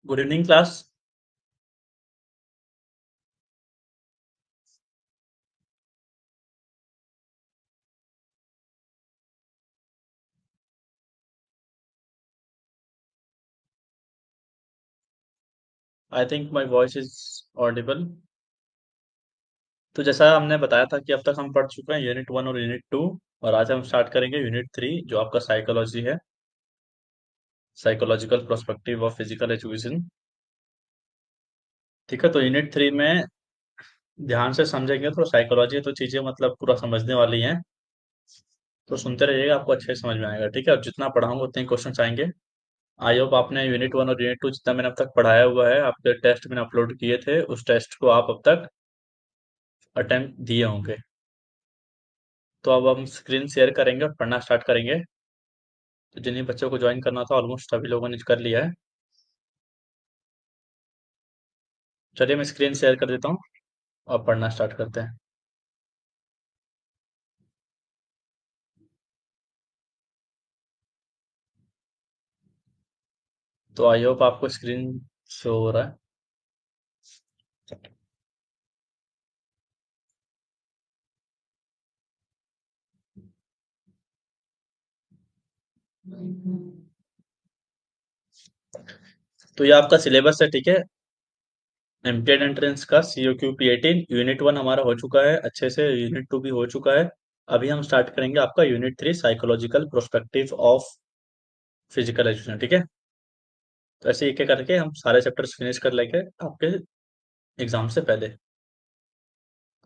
Good evening class. I think my voice is Audible. तो जैसा हमने बताया था कि अब तक हम पढ़ चुके हैं यूनिट 1 और यूनिट 2। और आज हम स्टार्ट करेंगे यूनिट 3 जो आपका साइकोलॉजी है। Psychological prospective of physical education. ठीक है, तो यूनिट 3 में ध्यान से समझेंगे तो साइकोलॉजी तो चीजें मतलब पूरा समझने वाली हैं। तो सुनते रहिएगा, आपको अच्छे से समझ में आएगा। ठीक है, और जितना पढ़ाऊंगा उतने क्वेश्चन आएंगे। आई होप आपने यूनिट 1 और यूनिट 2 जितना मैंने अब तक पढ़ाया हुआ है, आपके टेस्ट मैंने अपलोड किए थे, उस टेस्ट को आप अब तक अटेम्प्ट दिए होंगे। तो अब हम स्क्रीन शेयर करेंगे और पढ़ना स्टार्ट करेंगे। तो जिन्हीं बच्चों को ज्वाइन करना था ऑलमोस्ट सभी लोगों ने कर लिया है। चलिए मैं स्क्रीन शेयर कर देता हूँ और पढ़ना स्टार्ट करते हैं। तो आई होप आपको स्क्रीन शो हो रहा है। तो ये आपका सिलेबस है। ठीक है, एमटेड एंट्रेंस का COQ P18 यूनिट 1 हमारा हो चुका है अच्छे से, यूनिट 2 भी हो चुका है। अभी हम स्टार्ट करेंगे आपका unit 3 psychological prospective of physical education. ठीक है, तो ऐसे एक एक करके हम सारे चैप्टर्स फिनिश कर लेंगे आपके एग्जाम से पहले।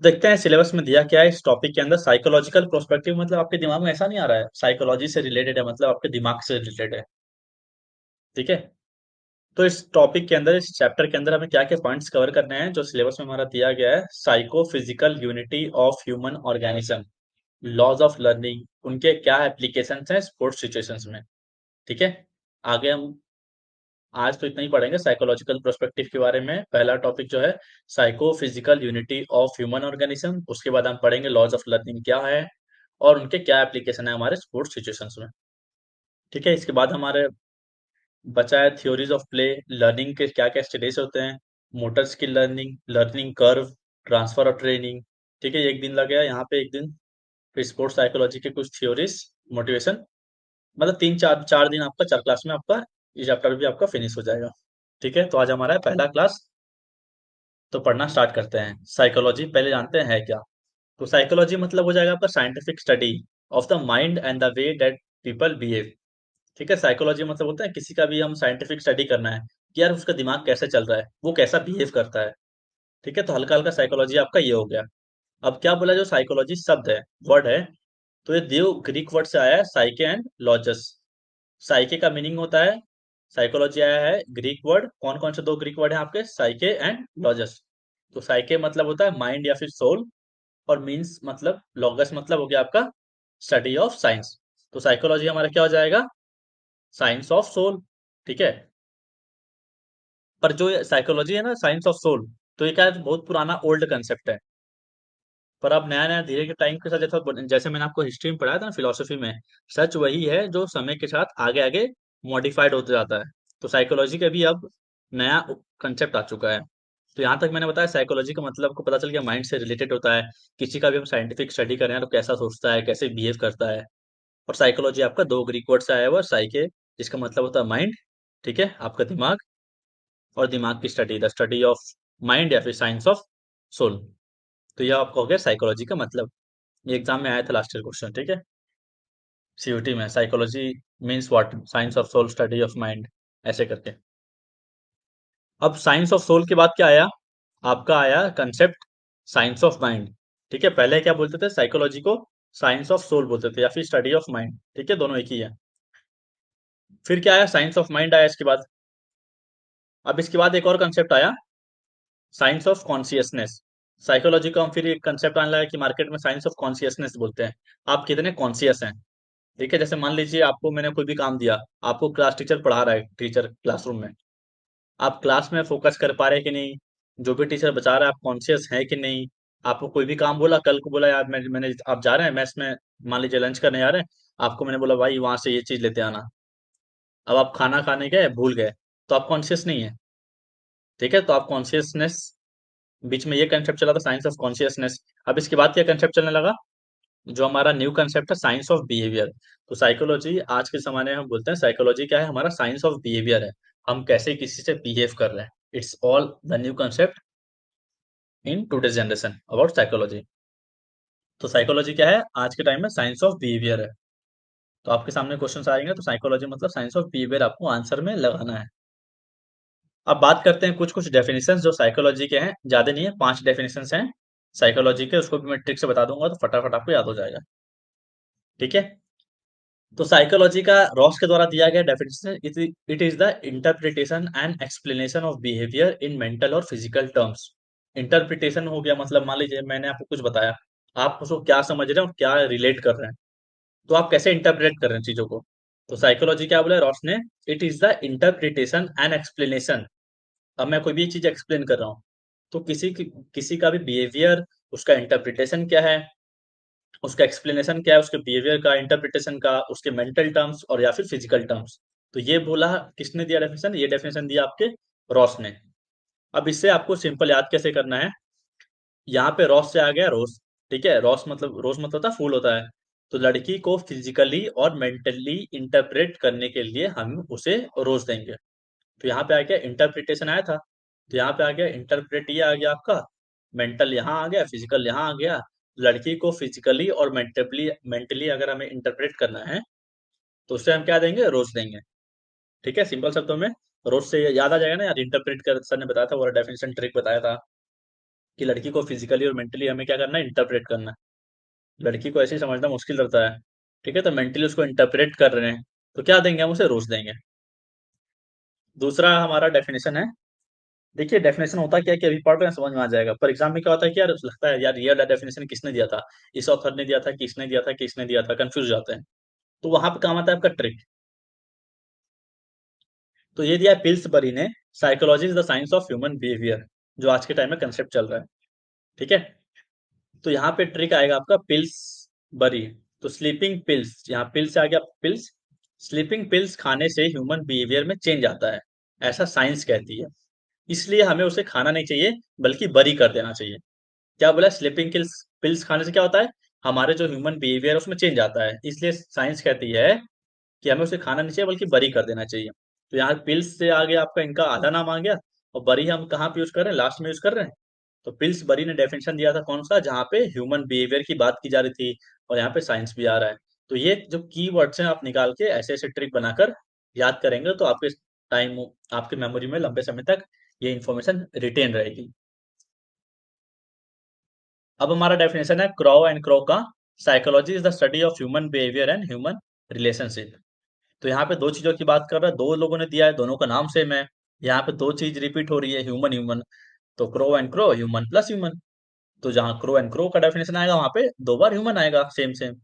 देखते हैं सिलेबस में दिया क्या है इस टॉपिक के अंदर। साइकोलॉजिकल प्रोस्पेक्टिव मतलब आपके दिमाग में ऐसा नहीं आ रहा है साइकोलॉजी से रिलेटेड है, मतलब आपके दिमाग से रिलेटेड है। ठीक है, तो इस टॉपिक के अंदर, इस चैप्टर के अंदर हमें क्या क्या पॉइंट्स कवर करने हैं जो सिलेबस में हमारा दिया गया है। Psycho physical unity of human organism, laws of learning, उनके क्या एप्लीकेशंस हैं स्पोर्ट्स सिचुएशंस में। ठीक है, आगे हम आज तो इतना ही पढ़ेंगे साइकोलॉजिकल प्रोस्पेक्टिव के बारे में। पहला टॉपिक जो है psycho physical unity of human organism, उसके बाद हम पढ़ेंगे लॉज ऑफ लर्निंग क्या है और उनके क्या एप्लीकेशन है हमारे स्पोर्ट्स सिचुएशंस में। ठीक है, इसके बाद हमारे बचा है थ्योरीज ऑफ प्ले, लर्निंग के क्या क्या स्टेजेस होते हैं, motor skill learning, learning curve, transfer और ट्रेनिंग। ठीक है, एक दिन लग गया यहाँ पे, एक दिन। फिर स्पोर्ट्स साइकोलॉजी के कुछ थ्योरीज, मोटिवेशन, मतलब तीन चार चार दिन आपका, 4 क्लास में आपका ये चैप्टर भी आपका फिनिश हो जाएगा। ठीक है, तो आज हमारा है पहला क्लास। तो पढ़ना स्टार्ट करते हैं। साइकोलॉजी पहले जानते हैं है क्या। तो साइकोलॉजी मतलब हो जाएगा आपका scientific study of the mind and the way that people behave. ठीक है, साइकोलॉजी मतलब होता है किसी का भी हम साइंटिफिक स्टडी करना है कि यार उसका दिमाग कैसे चल रहा है, वो कैसा बिहेव करता है। ठीक है, तो हल्का हल्का साइकोलॉजी आपका ये हो गया। अब क्या बोला, जो साइकोलॉजी शब्द है, वर्ड है, तो ये दो ग्रीक वर्ड से आया है, साइके एंड लॉजस। साइके का मीनिंग होता है, साइकोलॉजी आया है ग्रीक वर्ड, कौन कौन से दो ग्रीक वर्ड हैं आपके, साइके एंड लॉजस। तो साइके मतलब होता है माइंड या फिर सोल, और मीन्स मतलब लॉगस मतलब हो गया आपका स्टडी ऑफ साइंस। तो साइकोलॉजी हमारा क्या हो जाएगा, साइंस ऑफ सोल। ठीक है, पर जो साइकोलॉजी है ना, साइंस ऑफ सोल, तो ये क्या है, बहुत पुराना ओल्ड कंसेप्ट है। पर अब नया नया धीरे के टाइम के साथ, जैसा जैसे मैंने आपको हिस्ट्री में पढ़ाया था ना, फिलोसफी में, सच वही है जो समय के साथ आगे आगे मॉडिफाइड होते जाता है। तो साइकोलॉजी का भी अब नया कंसेप्ट आ चुका है। तो यहाँ तक मैंने बताया साइकोलॉजी का मतलब को पता चल गया, माइंड से रिलेटेड होता है। किसी का भी हम साइंटिफिक स्टडी कर रहे हैं तो कैसा सोचता है, कैसे बिहेव करता है। और साइकोलॉजी आपका दो ग्रीक वर्ड से आया हुआ, साइके जिसका मतलब होता है माइंड, ठीक है, आपका दिमाग, और दिमाग की study, the study of mind या फिर साइंस ऑफ सोल। तो यह आपका हो गया साइकोलॉजी का मतलब। ये एग्जाम में आया था लास्ट ईयर क्वेश्चन। ठीक है, CUT में psychology means what, science of soul, study of mind, ऐसे करके। अब साइंस ऑफ सोल के बाद क्या आया, आपका आया कंसेप्ट साइंस ऑफ माइंड। ठीक है, पहले क्या बोलते थे, साइकोलॉजी को साइंस ऑफ सोल बोलते थे या फिर स्टडी ऑफ माइंड। ठीक है, दोनों एक ही है। फिर क्या आया, साइंस ऑफ माइंड आया इसके बाद। अब इसके बाद एक और कंसेप्ट आया, साइंस ऑफ कॉन्शियसनेस। साइकोलॉजी का हम फिर एक कंसेप्ट आने लगा कि मार्केट में साइंस ऑफ कॉन्शियसनेस बोलते हैं। आप कितने कॉन्शियस हैं। ठीक है, जैसे मान लीजिए आपको मैंने कोई भी काम दिया, आपको क्लास टीचर पढ़ा रहा है, टीचर क्लासरूम में, आप क्लास में फोकस कर पा रहे हैं कि नहीं, जो भी टीचर बता रहा है आप कॉन्शियस है कि नहीं। आपको कोई भी काम बोला, कल को बोला यार मैंने आप जा रहे हैं मैस में, मान लीजिए लंच करने जा रहे हैं, आपको मैंने बोला भाई वहां से ये चीज लेते आना। अब आप खाना खाने गए, भूल गए, तो आप कॉन्शियस नहीं है। ठीक है, तो आप कॉन्शियसनेस, बीच में ये कंसेप्ट चला था साइंस ऑफ कॉन्शियसनेस। अब इसके बाद क्या कंसेप्ट चलने लगा, जो हमारा न्यू कंसेप्ट है साइंस ऑफ बिहेवियर। तो साइकोलॉजी आज के जमाने में हम बोलते हैं साइकोलॉजी क्या है, हमारा साइंस ऑफ बिहेवियर है। हम कैसे किसी से बिहेव कर रहे हैं, it's all the new concept in today's generation about psychology. तो साइकोलॉजी क्या है आज के टाइम में, साइंस ऑफ बिहेवियर है। तो आपके सामने क्वेश्चन आएंगे, तो साइकोलॉजी मतलब साइंस ऑफ बिहेवियर आपको आंसर में लगाना है। अब बात करते हैं कुछ कुछ डेफिनेशंस जो साइकोलॉजी के हैं, ज्यादा नहीं है, 5 डेफिनेशंस हैं साइकोलॉजी के, उसको भी मैं ट्रिक से बता दूंगा तो फटाफट आपको याद हो जाएगा। ठीक है, तो साइकोलॉजी का रॉस के द्वारा दिया गया definition, it is the interpretation and explanation of behaviour in mental और फिजिकल टर्म्स। इंटरप्रिटेशन हो गया मतलब, मान लीजिए मैंने आपको कुछ बताया, आप उसको क्या समझ रहे हैं और क्या रिलेट कर रहे हैं, तो आप कैसे इंटरप्रेट कर रहे हैं चीजों को। तो साइकोलॉजी क्या बोला रॉस ने, it is the interpretation and explanation. अब मैं कोई भी चीज एक्सप्लेन कर रहा हूँ, तो किसी का भी बिहेवियर, उसका इंटरप्रिटेशन क्या है, उसका एक्सप्लेनेशन क्या है, उसके बिहेवियर का, इंटरप्रिटेशन का, उसके मेंटल टर्म्स और या फिर फिजिकल टर्म्स। तो ये बोला किसने दिया डेफिनेशन, ये डेफिनेशन दिया आपके रॉस ने। अब इससे आपको सिंपल याद कैसे करना है, यहाँ पे रॉस से आ गया रोज। ठीक है, रोज मतलब होता है फूल होता है। तो लड़की को फिजिकली और मेंटली इंटरप्रेट करने के लिए हम उसे रोज देंगे। तो यहाँ पे आ गया इंटरप्रिटेशन आया था, तो यहाँ पे आ गया इंटरप्रेट, ये आ गया आपका, मेंटल यहाँ आ गया, फिजिकल यहाँ आ गया। लड़की को फिजिकली और मेंटली मेंटली अगर हमें इंटरप्रेट करना है, तो उससे हम क्या देंगे, रोज देंगे। ठीक है, सिंपल शब्दों में रोज से याद आ जाएगा ना यार, इंटरप्रेट कर सर ने बताया था, वो डेफिनेशन ट्रिक बताया था कि लड़की को फिजिकली और मेंटली हमें क्या करना है, इंटरप्रेट करना है। लड़की को ऐसे ही समझना मुश्किल रहता है। ठीक है, तो मेंटली उसको इंटरप्रेट कर रहे हैं, तो क्या देंगे, हम उसे रोज देंगे। दूसरा हमारा डेफिनेशन है, देखिए डेफिनेशन होता क्या है कि अभी पढ़ रहे हैं समझ में आ जाएगा, पर एग्जाम में क्या होता है कि यार लगता है यार ये डेफिनेशन किसने दिया था, इस ऑथर ने दिया था, किसने दिया था, किसने दिया था, कंफ्यूज जाते हैं। तो वहां पे काम आता है आपका ट्रिक। तो ये दिया है पिल्सबरी ने, psychology is the science of human behaviour, जो आज के टाइम में कंसेप्ट चल रहा है। ठीक है, तो यहाँ पे ट्रिक आएगा आपका पिल्स बरी। तो स्लीपिंग पिल्स, यहाँ पिल्स से आ गया पिल्स, स्लीपिंग पिल्स खाने से ह्यूमन बिहेवियर में चेंज आता है, ऐसा साइंस कहती है। इसलिए हमें उसे खाना नहीं चाहिए, बल्कि बरी कर देना चाहिए। क्या बोला, स्लीपिंग किल्स पिल्स खाने से क्या होता है, हमारे जो ह्यूमन बिहेवियर है उसमें चेंज आता है, इसलिए साइंस कहती है कि हमें उसे खाना नहीं चाहिए बल्कि बरी कर देना चाहिए। तो यहाँ पिल्स से आगे आपका इनका आधा नाम आ गया, और बरी हम कहाँ पे यूज कर रहे हैं, लास्ट में यूज कर रहे हैं। तो पिल्स बरी ने डेफिनेशन दिया था कौन सा, जहाँ पे ह्यूमन बिहेवियर की बात की जा रही थी, और यहाँ पे साइंस भी आ रहा है। तो ये जो की वर्ड्स हैं आप निकाल के ऐसे ऐसे ट्रिक बनाकर याद करेंगे, तो आपके टाइम, आपके मेमोरी में लंबे समय तक ये इंफॉर्मेशन रिटेन रहेगी। अब हमारा डेफिनेशन है क्रॉ एंड क्रो का, psychology is the study of human behaviour and human relationship. तो यहाँ पे दो चीजों की बात कर रहा है, दो लोगों ने दिया है, दोनों का नाम सेम है। यहाँ पे दो चीज रिपीट हो रही है, ह्यूमन ह्यूमन। तो crow and crow, human plus human. तो जहाँ क्रो एंड क्रो का डेफिनेशन आएगा, वहां पे दो बार ह्यूमन आएगा, सेम सेम।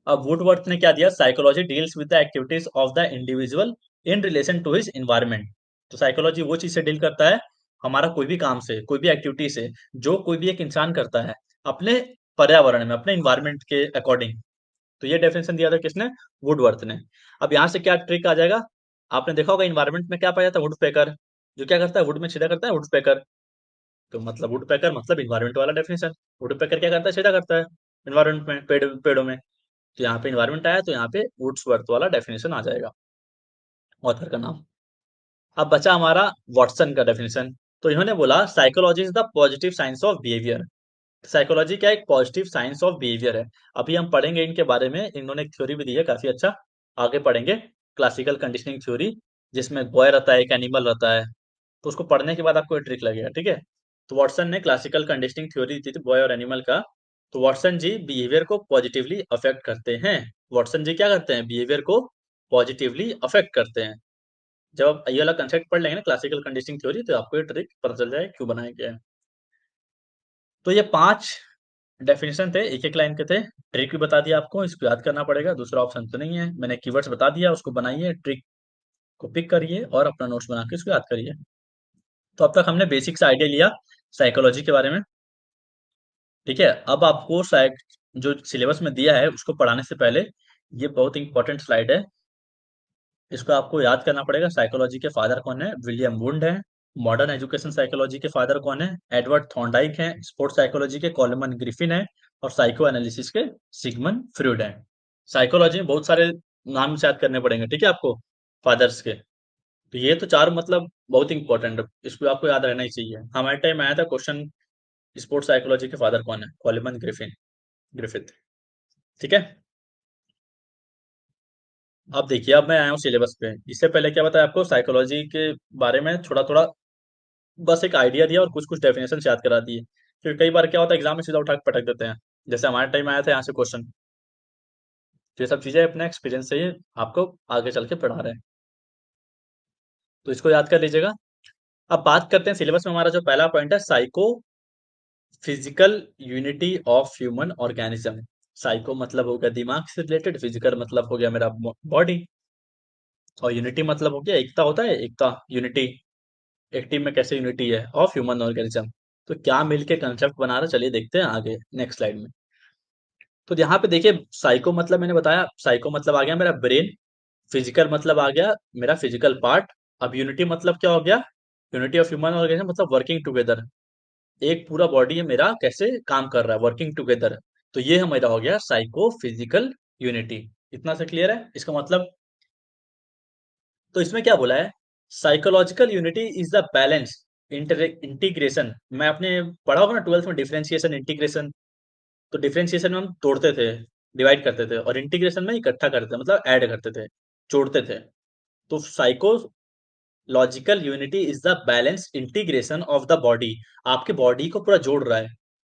अब वुडवर्थ ने क्या दिया, psychology deals with the activities of the individual in relation to his environment. तो साइकोलॉजी वो चीज से डील करता है, हमारा कोई भी काम से, कोई भी एक्टिविटी से, जो कोई भी एक इंसान करता है अपने पर्यावरण में, अपने इन्वायरमेंट के अकॉर्डिंग। तो ये डेफिनेशन दिया था किसने, वुडवर्थ ने। अब यहाँ से क्या ट्रिक आ जाएगा, आपने देखा होगा इन्वायरमेंट में क्या पाया जाता है, वुड पेकर, जो क्या करता है, वुड में छेदा करता है, वुड पेकर। तो मतलब वुड पेकर मतलब इन्वायरमेंट वाला डेफिनेशन। वुड पेकर क्या करता है, छेदा करता है इन्वायरमेंट में, पेड़ों में। तो यहाँ पे इन्वायरमेंट आया, तो यहाँ पे वुड्सवर्थ वाला डेफिनेशन आ जाएगा, ऑथर का नाम। अब बचा हमारा वॉटसन का डेफिनेशन। तो इन्होंने बोला psychology is the positive science of behaviour. Psychology क्या, एक पॉजिटिव साइंस ऑफ बिहेवियर है। अभी हम पढ़ेंगे इनके बारे में, इन्होंने एक थ्योरी भी दी है काफी अच्छा, आगे पढ़ेंगे, क्लासिकल कंडीशनिंग थ्योरी, जिसमें बॉय रहता है, एक एनिमल रहता है। तो उसको पढ़ने के बाद आपको ट्रिक लगेगा। ठीक है, तो वॉटसन ने क्लासिकल कंडीशनिंग थ्योरी दी थी बॉय और एनिमल का। तो वॉटसन जी बिहेवियर को पॉजिटिवली अफेक्ट करते हैं। वॉटसन जी क्या करते हैं, बिहेवियर को पॉजिटिवली अफेक्ट करते हैं। जब आप ये वाला कंसेप्ट पढ़ लेंगे ना, क्लासिकल कंडीशनिंग थ्योरी, तो आपको ये ट्रिक पता चल जाए क्यों बनाया गया है। तो ये 5 डेफिनेशन थे, एक एक लाइन के थे। ट्रिक भी बता दिया आपको, इसको याद करना पड़ेगा, दूसरा ऑप्शन तो नहीं है। मैंने कीवर्ड्स बता दिया, उसको बनाइए, ट्रिक को पिक करिए और अपना नोट्स बना के इसको याद करिए। तो अब तक हमने बेसिक से आइडिया लिया साइकोलॉजी के बारे में। ठीक है, अब आपको जो सिलेबस में दिया है उसको पढ़ाने से पहले, ये बहुत इंपॉर्टेंट स्लाइड है, इसको आपको याद करना पड़ेगा। साइकोलॉजी के फादर कौन है? विलियम वुंड है। मॉडर्न एजुकेशन साइकोलॉजी के फादर कौन है? एडवर्ड थॉर्नडाइक है। स्पोर्ट्स साइकोलॉजी के कॉलमन ग्रिफिन है। और साइको एनालिसिस के सिगमंड फ्रॉइड है। साइकोलॉजी में बहुत सारे नाम से याद करने पड़ेंगे, ठीक है आपको, फादर्स के। तो ये तो चार मतलब बहुत इंपॉर्टेंट है, इसको आपको याद रहना ही चाहिए। हमारे टाइम आया था क्वेश्चन, स्पोर्ट्स साइकोलॉजी के फादर कौन है? कॉलमन ग्रिफिथ। ठीक है। अब देखिए, अब मैं आया हूँ सिलेबस पे। इससे पहले क्या बताया आपको साइकोलॉजी के बारे में, थोड़ा थोड़ा बस एक आइडिया दिया और कुछ कुछ डेफिनेशन याद करा दिए। क्योंकि कई बार क्या होता है, एग्जाम में सीधा उठा के पटक देते हैं। जैसे हमारे टाइम आया था यहाँ से क्वेश्चन। तो ये सब चीजें अपने एक्सपीरियंस से ही आपको आगे चल के पढ़ा रहे हैं, तो इसको याद कर लीजिएगा। अब बात करते हैं सिलेबस में। हमारा जो पहला पॉइंट है, psycho physical unity of human organism. Psycho मतलब हो गया दिमाग से रिलेटेड, फिजिकल मतलब हो गया मेरा बॉडी, और यूनिटी मतलब हो गया एकता। होता है एकता, यूनिटी, एक टीम में कैसे यूनिटी है ऑफ ह्यूमन ऑर्गेनिज्म। तो क्या मिलके कंसेप्ट बना रहा है, चलिए देखते हैं आगे नेक्स्ट स्लाइड में। तो यहाँ पे देखिए, साइको मतलब मैंने बताया, साइको मतलब आ गया मेरा ब्रेन। फिजिकल मतलब आ गया मेरा फिजिकल पार्ट। अब यूनिटी मतलब क्या हो गया? यूनिटी ऑफ ह्यूमन ऑर्गेनिज्म मतलब वर्किंग टुगेदर। एक पूरा बॉडी है मेरा, कैसे काम कर रहा है, वर्किंग टुगेदर। तो ये हमारा हो गया साइको फिजिकल यूनिटी। इतना से क्लियर है इसका मतलब? तो इसमें क्या बोला है? Psychological unity is the balance integration. मैं आपने पढ़ा होगा ना 12th में, डिफरेंशिएशन इंटीग्रेशन। तो डिफरेंशिएशन में हम तोड़ते थे, डिवाइड करते थे, और इंटीग्रेशन में इकट्ठा करते थे, मतलब ऐड करते थे, जोड़ते थे। तो psychological unity is the balance integration of the body. आपकी बॉडी को पूरा जोड़ रहा है,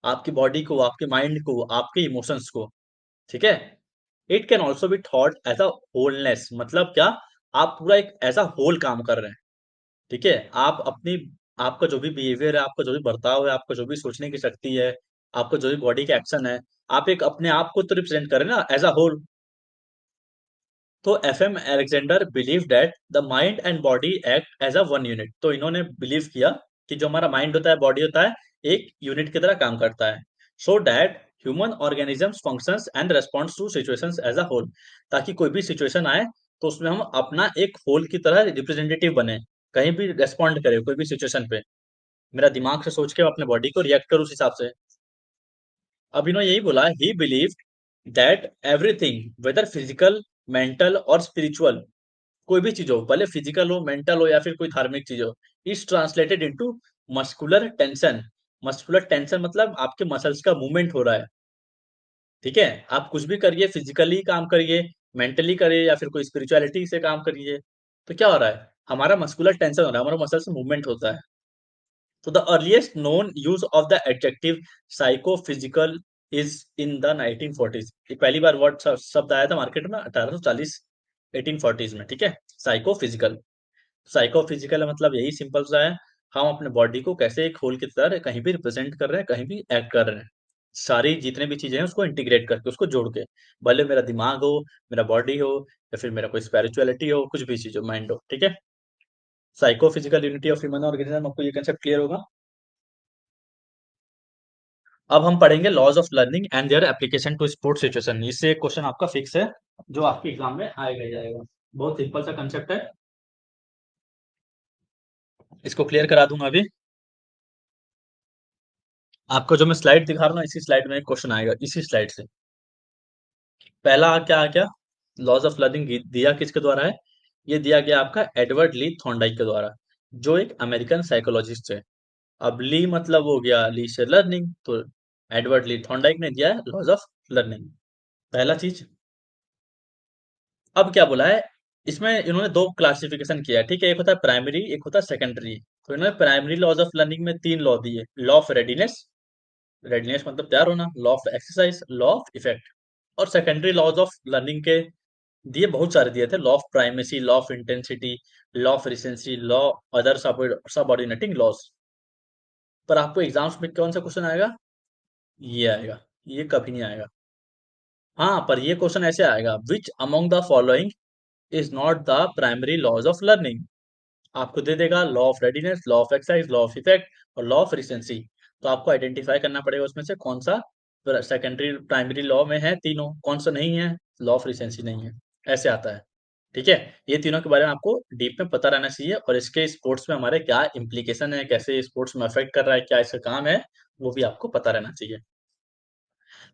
आपकी बॉडी को, आपके माइंड को, आपके इमोशंस को। ठीक है। It can also be thought as a wholeness. मतलब क्या? आप पूरा एक ऐसा होल काम कर रहे हैं। ठीक है। आप अपनी, आपका जो भी बिहेवियर है, आपका जो भी बर्ताव है, आपका जो भी सोचने की शक्ति है, आपका जो भी बॉडी के एक्शन है, आप एक अपने आप को तो रिप्रेजेंट करें ना एज अ होल। तो FM Alexander believe that the mind and body act as a one unit. तो इन्होंने बिलीव किया कि जो हमारा माइंड होता है, बॉडी होता है, एक यूनिट की तरह काम करता है। So that human organisms functions and responds to situations as a whole. ताकि कोई भी सिचुएशन आए तो उसमें हम अपना एक होल की तरह रिप्रेजेंटेटिव बने, कहीं भी रेस्पॉन्ड करें कोई भी सिचुएशन पे। मेरा दिमाग से सोच के अपने बॉडी को रिएक्ट करूँ उस हिसाब से। अब इन्होंने यही बोला, he believe that everything whether physical, mental और स्पिरिचुअल, कोई भी चीज हो, भले फिजिकल हो, मेंटल हो, या फिर कोई धार्मिक चीज हो, is translated into muscular tension. Muscular tension मतलब आपके मसल्स का मूवमेंट हो रहा है। ठीक है। आप कुछ भी करिए, फिजिकली काम करिए, मेंटली करिए, या फिर कोई स्पिरिचुअलिटी से काम करिए, तो क्या हो रहा है? हमारा मस्कुलर टेंशन हो रहा है, हमारा मसल्स मूवमेंट होता है। तो the earliest known use of the adjective psychophysical is in the 1940s। ये पहली बार वर्ड शब्द आया था मार्केट में 1840, 1840s में। ठीक है। साइकोफिजिकल, साइकोफिजिकल मतलब यही सिंपल सा है, हम अपने बॉडी को कैसे एक होल की तरह कहीं भी रिप्रेजेंट कर रहे हैं, कहीं भी एक्ट कर रहे हैं। सारी जितने भी चीजें हैं उसको इंटीग्रेट करके, उसको जोड़ के, भले मेरा दिमाग हो, मेरा बॉडी हो, या फिर मेरा कोई स्पिरिचुअलिटी हो, कुछ भी चीज हो, माइंड हो। ठीक है। Psychophysical unity of human organism, आपको ये कंसेप्ट क्लियर होगा। अब हम पढ़ेंगे laws of learning and their application to sports situation. इससे एक क्वेश्चन आपका फिक्स है, जो आपके एग्जाम में आएगा ही आएगा। बहुत सिंपल सा कंसेप्ट है, इसको क्लियर करा दूंगा अभी। आपको जो मैं स्लाइड दिखा रहा हूँ ना, इसी स्लाइड में एक क्वेश्चन आएगा, इसी स्लाइड से। पहला क्या आ गया? लॉज ऑफ लर्निंग दिया किसके द्वारा है? ये दिया गया आपका एडवर्ड ली थॉर्नडाइक के द्वारा, जो एक अमेरिकन साइकोलॉजिस्ट है। अब ली मतलब हो गया ली से लर्निंग, तो एडवर्ड ली थॉर्नडाइक ने दिया है लॉज ऑफ लर्निंग, पहला चीज। अब क्या बोला है? इसमें इन्होंने दो क्लासिफिकेशन किया है। ठीक है। एक होता है प्राइमरी, एक होता है सेकेंडरी। तो इन्होंने प्राइमरी लॉज ऑफ लर्निंग में तीन लॉ दिए। लॉ ऑफ रेडीनेस, रेडीनेस मतलब तैयार होना, law of exercise, law of effect. और सेकेंडरी लॉज ऑफ लर्निंग के दिए बहुत सारे दिए थे, law of primacy, law of intensity, law of recency, law other subordinating loss. पर आपको एग्जाम्स में कौन सा क्वेश्चन आएगा? ये आएगा, ये कभी नहीं आएगा। हाँ, पर ये क्वेश्चन ऐसे आएगा, which among the following is not the primary laws of learning. आपको दे देगा law of readiness, law of exercise, law of effect और लॉ ऑफ रिसेंसी। तो आपको आइडेंटिफाई करना पड़ेगा उसमें से कौन सा सेकेंडरी प्राइमरी लॉ में है, तीनों कौन सा नहीं है, लॉ ऑफ रिसेंसी नहीं है। ऐसे आता है। ठीक है। ये तीनों के बारे में आपको डीप में पता रहना चाहिए, और इसके स्पोर्ट्स में हमारे क्या इम्प्लीकेशन है, कैसे स्पोर्ट्स में अफेक्ट कर रहा है, क्या इसका काम है, वो भी आपको पता रहना चाहिए।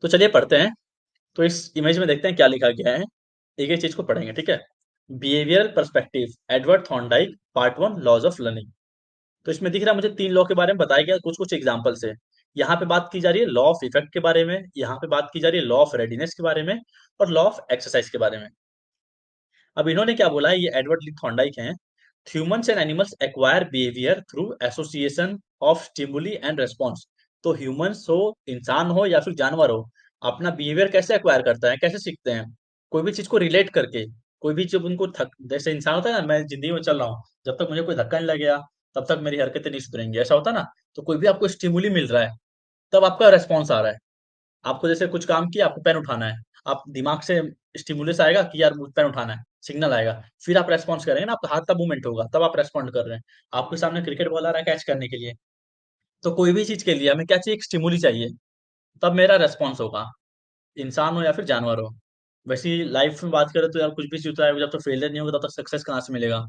तो चलिए पढ़ते हैं। तो इस इमेज में देखते हैं क्या लिखा गया है। एक एक चीज को पढ़ेंगे, ठीक है। Behavioural perspective, Edward Thorndike, part one, laws of learning. तो इसमें दिख रहा है मुझे तीन लॉ के बारे में बताया गया कुछ कुछ एग्जाम्पल से। यहाँ पे बात की जा रही है लॉ ऑफ इफेक्ट के बारे में, यहाँ पे बात की जा रही है लॉ ऑफ रेडीनेस के बारे में, और लॉ ऑफ एक्सरसाइज के बारे में। अब इन्होंने क्या बोला है, ये एडवर्ड ली थॉर्नडाइक हैं। Humans and animals acquire behaviour through association of stimuli and response. तो ह्यूमंस हो, इंसान हो या फिर जानवर हो, अपना बिहेवियर कैसे एक्वायर करता है, कैसे सीखते हैं? कोई भी चीज को रिलेट करके। कोई भी जब उनको थक, जैसे इंसान होता है ना, मैं जिंदगी में चल रहा हूँ, जब तक मुझे कोई धक्का नहीं लगेगा तब तक मेरी हरकतें नहीं सुधरेंगी, ऐसा होता है ना। तो कोई भी आपको स्टिमुली मिल रहा है, तब आपका रेस्पॉन्स आ रहा है। आपको जैसे कुछ काम किया, आपको पेन उठाना है, आप दिमाग से स्टिमुलस आएगा कि यार मुझे पेन उठाना है, सिग्नल आएगा, फिर आप रेस्पॉन्स करेंगे ना, आपका हाथ तब मूवमेंट होगा, तब आप रेस्पॉन्ड कर रहे हैं। आपके सामने क्रिकेट बॉल आ रहा है कैच करने के लिए, तो कोई भी चीज के लिए हमें क्या चाहिए, एक स्टिमुली चाहिए, तब मेरा रेस्पॉन्स होगा। इंसान हो या फिर जानवर हो। वैसे ही लाइफ में बात करें तो यार कुछ भी चीज होता है, जब तक फेलियर नहीं होगा तब तक सक्सेस कहाँ से मिलेगा।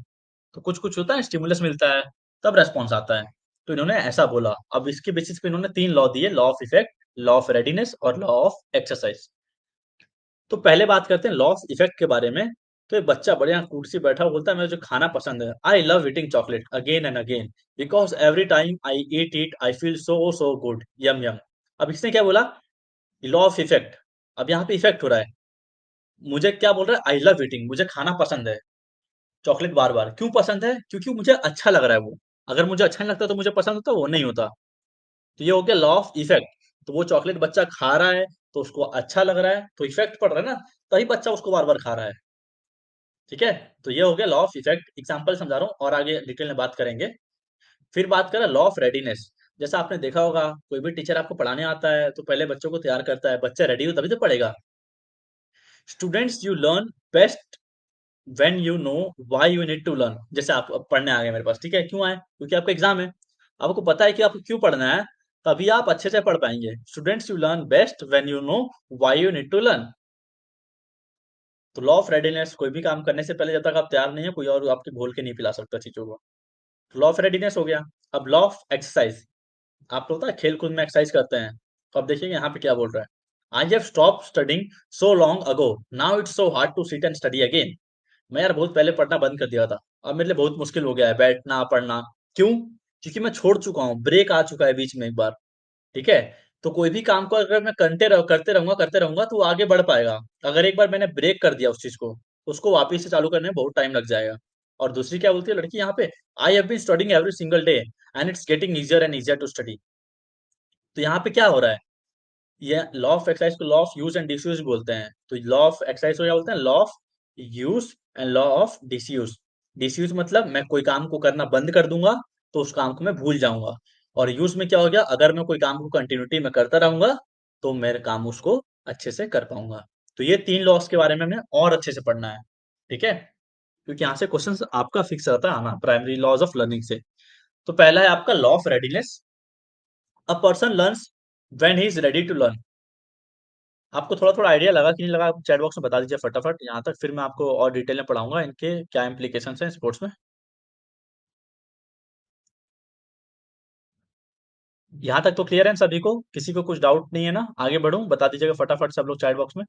तो कुछ कुछ होता है, स्टिमुलस मिलता है, तब रेस्पॉन्स आता है। तो इन्होंने ऐसा बोला। अब इसके बेसिस पे इन्होंने तीन लॉ दिए, law of effect, law of readiness और लॉ ऑफ एक्सरसाइज। तो पहले बात करते हैं लॉ ऑफ इफेक्ट के बारे में। तो एक बच्चा बढ़िया कुर्सी बैठा हुआ बोलता है मुझे जो खाना पसंद है, I love eating chocolate again and again, because every time I eat it I feel so so good, yum yum. अब इसने क्या बोला, लॉ ऑफ इफेक्ट। अब यहाँ पे इफेक्ट हो रहा है। मुझे क्या बोल रहा है, आई लव ईटिंग, मुझे खाना पसंद है चॉकलेट बार बार। क्यों पसंद है? क्योंकि मुझे अच्छा लग रहा है वो। अगर मुझे अच्छा नहीं लगता तो मुझे पसंद होता, वो नहीं होता। तो ये हो गया लॉ ऑफ इफेक्ट। तो वो चॉकलेट बच्चा खा रहा है, तो उसको अच्छा लग रहा है, तो इफेक्ट पड़ रहा है ना, तभी बच्चा उसको बार बार खा रहा है। ठीक है। तो ये हो गया लॉ ऑफ इफेक्ट, एग्जांपल समझा रहा हूँ और आगे डिटेल में बात करेंगे। फिर बात करें लॉ ऑफ रेडीनेस। जैसा आपने देखा होगा, कोई भी टीचर आपको पढ़ाने आता है तो पहले बच्चों को तैयार करता है, बच्चा रेडी हो तभी तो पढ़ेगा। Students you learn best when you know why you need to learn. जैसे आप अब पढ़ने आ गए मेरे पास, ठीक है, क्यों आए? क्योंकि आपका एग्जाम है, आपको पता है कि आपको क्यों पढ़ना है, तभी आप अच्छे से पढ़ पाएंगे। Students you learn best when you know why you need to learn. तो लॉ ऑफ रेडीनेस, कोई भी काम करने से पहले जब तक आप तैयार नहीं है, कोई और आपके घोल के नहीं पिला सकता चीजों को। लॉ ऑफ रेडीनेस हो गया। अब लॉ ऑफ एक्सरसाइज। आप लोग पता है खेल कूद में एक्सरसाइज करते हैं, तो अब देखिए यहाँ पे क्या बोल रहा है। I have stop studying so long ago, now it's so hard to sit and study again. मैं यार बहुत पहले पढ़ना बंद कर दिया था, अब मेरे लिए बहुत मुश्किल हो गया है बैठना पढ़ना। क्यों? क्योंकि मैं छोड़ चुका हूँ, ब्रेक आ चुका है बीच में एक बार। ठीक है। तो कोई भी काम को अगर मैं करते रहूंगा तो वो आगे बढ़ पाएगा। अगर एक बार मैंने ब्रेक कर दिया उस चीज को, तो उसको वापस से चालू करने में बहुत टाइम लग जाएगा। और दूसरी क्या बोलती है लड़की यहाँ पे, I have been studying every single day and it's getting easier and easier to study. तो यहाँ पे क्या हो रहा है, ये लॉ ऑफ एक्सरसाइज को law of use and disuse बोलते हैं। तो लॉ ऑफ एक्सरसाइज को क्या बोलते हैं, law of use and law of disuse. Disuse मतलब मैं कोई काम को करना बंद कर दूंगा तो उस काम को मैं भूल जाऊंगा। और यूज में क्या हो गया, अगर मैं कोई काम को कंटिन्यूटी में करता रहूंगा तो मेरे काम उसको अच्छे से कर पाऊंगा। तो ये तीन लॉस के बारे में हमें और अच्छे से पढ़ना है। ठीक है। क्योंकि यहाँ से क्वेश्चन आपका फिक्स रहता है आना, प्राइमरी लॉज ऑफ लर्निंग से। तो पहला है आपका law of readiness. A person learns when he is ready to learn. आपको थोड़ा थोड़ा आइडिया लगा कि नहीं लगा, आप चैट बॉक्स में बता दीजिए फटाफट, यहाँ तक फिर मैं आपको और डिटेल में पढ़ाऊंगा इनके क्या इम्प्लीकेशंस हैं स्पोर्ट्स में। यहाँ तक तो क्लियर है ना सभी को, किसी को कुछ डाउट नहीं है ना? आगे बढ़ूं, बता दीजिएगा फटाफट सब लोग चैट बॉक्स में।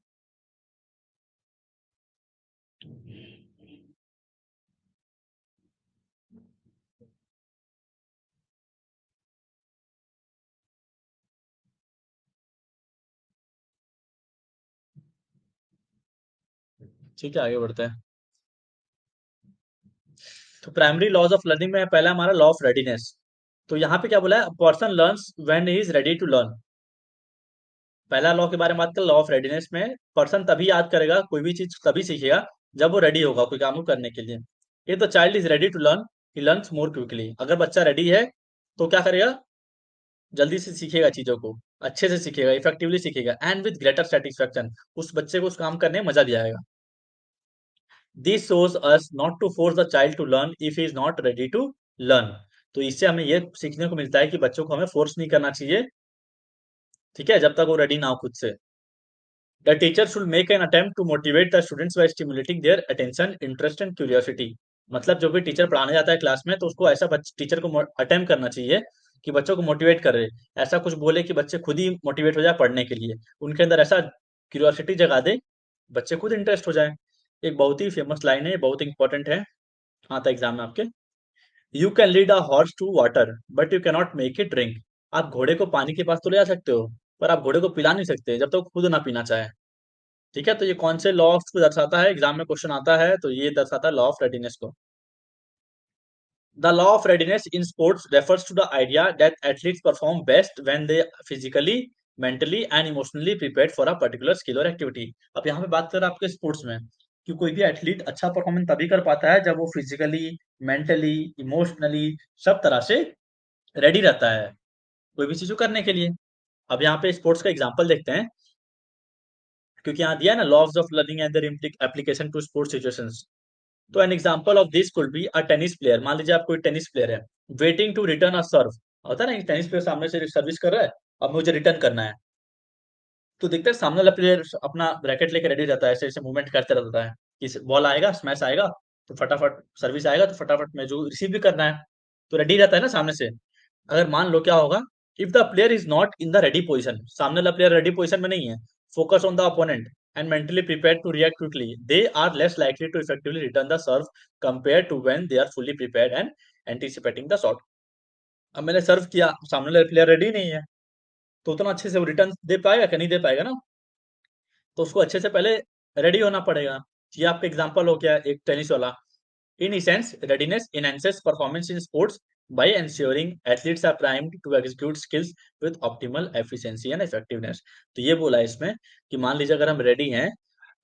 ठीक है, आगे बढ़ते हैं। तो प्राइमरी लॉज ऑफ लर्निंग में पहला हमारा लॉ ऑफ रेडीनेस। तो यहाँ पे क्या बोला है, person learns when he is ready to learn. पहला लॉ के बारे में बात करें, लॉ ऑफ रेडीनेस में पर्सन तभी याद करेगा, कोई भी चीज तभी सीखेगा जब वो रेडी होगा कोई काम को करने के लिए। ये तो child is ready to learn, he learns more quickly. अगर बच्चा रेडी है तो क्या करेगा, जल्दी से सीखेगा चीजों को, अच्छे से सीखेगा, इफेक्टिवली सीखेगा, एंड विद ग्रेटर सेटिस्फेक्शन। उस बच्चे को उस काम करने में मजा भी आएगा। This shows us not to force the child to learn if he is not ready to learn। तो इससे हमें ये सीखने को मिलता है कि बच्चों को हमें फोर्स नहीं करना चाहिए, ठीक है, जब तक वो रेडी ना हो खुद से। The teacher should make an attempt to motivate the students by stimulating their attention, interest and curiosity. मतलब जो भी टीचर पढ़ाने जाता है क्लास में, तो उसको ऐसा टीचर को अटेम्प्ट करना चाहिए कि बच्चों को मोटिवेट करे, ऐसा कुछ बोले कि बच्चे खुद ही मोटिवेट हो जाए पढ़ने के लिए, उनके अंदर ऐसा क्यूरियोसिटी जगा दे, बच्चे खुद इंटरेस्ट हो जाए। एक बहुत ही फेमस लाइन है, बहुत इंपॉर्टेंट है, आता एग्जाम में आपके। You can lead a horse to water but you cannot make it drink. आप घोड़े को पानी के पास तो ले जा सकते हो, पर आप घोड़े को पिला नहीं सकते जब तक वो खुद ना पीना चाहे। ठीक है, तो ये कौन से लॉ ऑफ को दर्शाता है, एग्जाम में क्वेश्चन आता है तो ये दर्शाता है लॉ ऑफ रेडीनेस को। The law of readiness in sports refers to the idea that athletes perform best when they physically, mentally and emotionally prepared for a particular skill or activity। अब यहाँ पे बात कर रहे हैं आपके स्पोर्ट्स में कि कोई भी एथलीट अच्छा परफॉर्मेंस तभी कर पाता है जब वो फिजिकली, मेंटली, इमोशनली सब तरह से रेडी रहता है कोई भी चीज को करने के लिए। अब यहाँ पे स्पोर्ट्स का एग्जांपल देखते हैं, क्योंकि यहाँ दिया है ना laws of learning and their application to sports situations. तो an example of this could be a tennis player. मान लीजिए आप कोई टेनिस प्लेयर है, waiting to return a serve. होता है ना, टेनिस प्लेयर सामने से सर्विस कर रहा है, अब मुझे रिटर्न करना है, तो देखते हैं सामने वाला प्लेयर अपना रैकेट लेके रेडी रहता है, ऐसे ऐसे मूवमेंट करते रहता है कि बॉल आएगा, स्मैश आएगा, तो फटाफट सर्विस आएगा तो फटाफट में जो रिसीव भी करना है, तो रेडी रहता है ना सामने से। अगर मान लो क्या होगा, if the player is not in the ready position, सामने वाला प्लेयर रेडी पोजिशन में नहीं है, focus on the opponent and mentally prepare to react quickly, they are less likely to effectively return the serve compare to when they are fully prepared and anticipating the shot. अब मैंने सर्व किया, सामने वाला player ready नहीं है, तो उतना अच्छे से वो रिटर्न दे पाएगा कि नहीं दे पाएगा ना, तो उसको अच्छे से पहले रेडी होना पड़ेगा। ये आपका एग्जांपल हो गया एक टेनिस वाला। In essence, readiness enhances performance in sports by ensuring athletes are primed to execute skills with optimal efficiency and effectiveness। तो ये बोला है इसमें कि मान लीजिए अगर हम रेडी हैं,